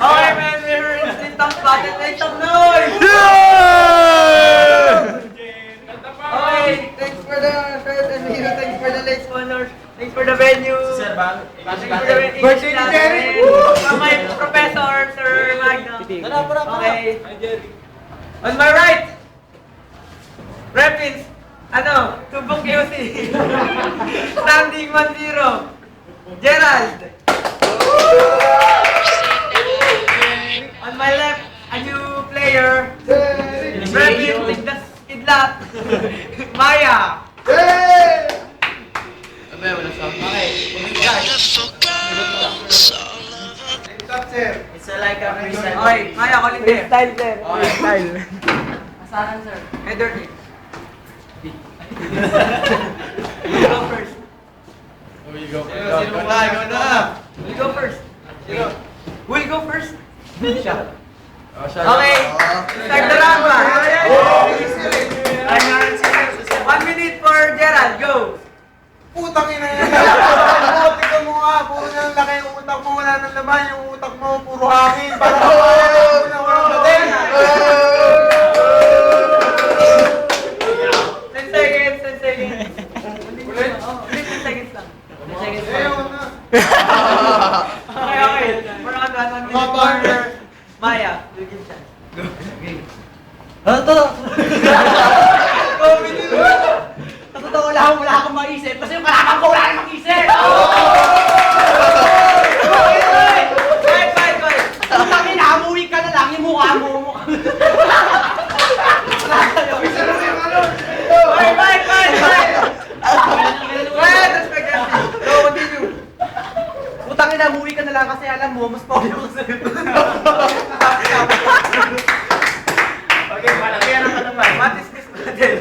Okay, man, we're in top battle. Make some noise! Okay, thanks for the shirt and hero. Thanks for the late sponsors. Thanks for the venue. Sir, ba? Thanks for the English class. My professor, Sir Magno. Okay. On my right, Repins, Tubong QC. Standing 1-0. Gerald. On my left, a new player. Repins, Tigdas Kidlat. Maya. It's like a freestyle. Okay, Maya, kulit there. Style, sir. Style. Asahan, sir. Header kick. You go first. Go na. You go first. Will go first? Siya. Okay. Okay. Start the round ba? 1 minute for Gerald. Go. Putang ina yan! Tingnan mo nga, puro na lang laki yung utak mo, wala nang laman, yung utak mo, puro hangin, parang walang dating! 10 seconds, 10 seconds. Ulit? Ulit 10 seconds lang. 10 seconds Ayun lang. na! Okay, okay. For round 1 minute for Maya. You give chance. Go. Go, minute. Wala akong maisip kasi yung kalaban ko wala akong maisip! Fight. Putang ina, umuwi ka na lang yung mukha mo. Fight. Respect that. Go, continue. Putang ina, umuwi ka na lang kasi alam mo, mas pogi ako sa'yo. Okay, malagyan naman naman. What is this natin?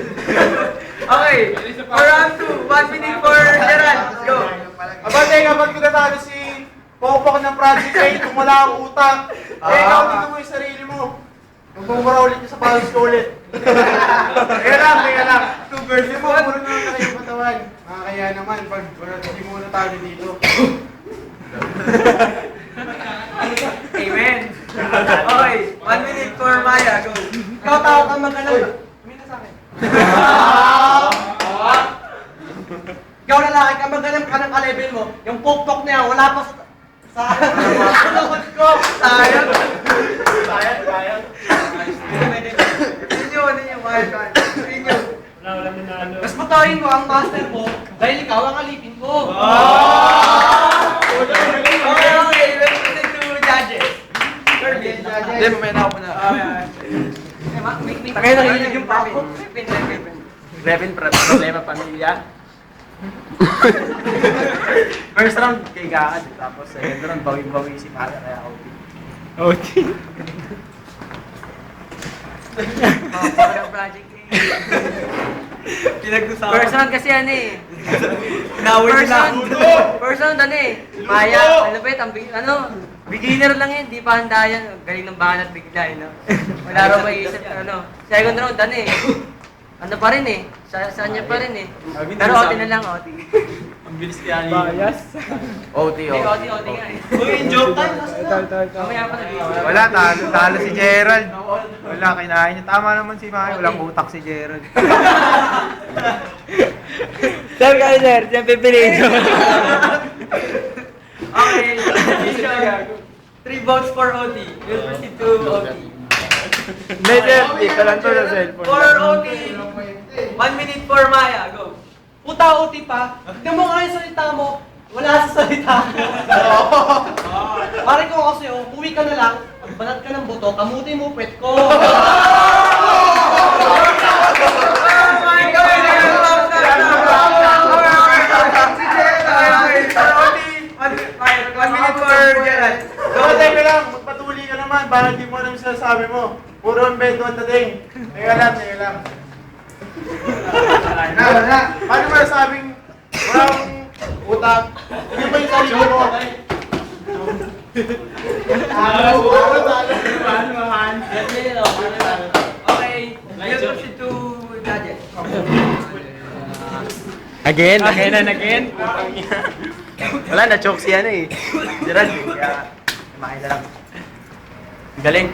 Okay, for round 2, 1 minute for Gerald. Go. Abante, kapag pinatalo si Pokpok ng Project 8, kung wala ang utak, ikaw tingnan mo yung sarili mo. Magmumura ulit yung sa palos ko ulit. Teka lang. 2 birds mo, puro na lang yung katawan. Kaya naman, pag hindi mo natalo dito. Amen. Okay, 1 minute for Maya. Go. Ikaw tao ka magalang. Kumita sa akin. Ikaw lalaki ka, magalang ka ng ka-level mo. Yung pokpok niya, wala pa sa tulungan ko. Sayang. Sayang. Continue, Maya. Continue. Mas patayin ko ang master mo dahil ikaw ang alipin ko. Okay, let's listen to judges. Hindi, mamaya na ako muna. Takay nakikinig yung papo. Revin, problema pamilya. First round kay Gaad, tapos second round bawi-bawi si Mara kaya OT. Project pinag-usapan. First round kasi ano eh. Nawin lang. First round ano eh. Maya, beginner lang yan, di pa handa yan. Galing ng banat bigla eh, no? Wala raw maiisip, Second round ano eh. Ano pa rin eh. Sa kanya pa rin eh. Pero OT na lang, OT. Ang bilis kaya ni OT. Hindi, OT nga eh. Uy, joke time. Mamaya pa na. Wala, talo si Gerald. Wala, kinain niya. Tama naman si Maya, walang utak si Gerald. Sir, kayo sir, siya pipiliin ko. Okay, decision. 3 votes for OT. We'll proceed to OT. Hindi sir, dito lang to sa cellphone. For OT, 1 minute for Maya. Go. Puta OT pa. Tignan mo nga yung salita mo. Wala sa salita mo. Pare ko kasi, uwi ka na lang, magbalat ka ng buto, kamuti mo, pwet ko. Oh my God! For OT, 1 minute for Gerald. Kapatay ka lang, magpatuloy ka naman para hindi mo alam yung sinasabi mo. Puro ang bento at dating. Teka lang. Wala. Paano mo nasabing walang utak? Hindi ba yung sarili mo? Okay, we'll proceed to judges. Again. Wala, na-choke siya na eh. Gerald, kaya kumain na lang. Galing.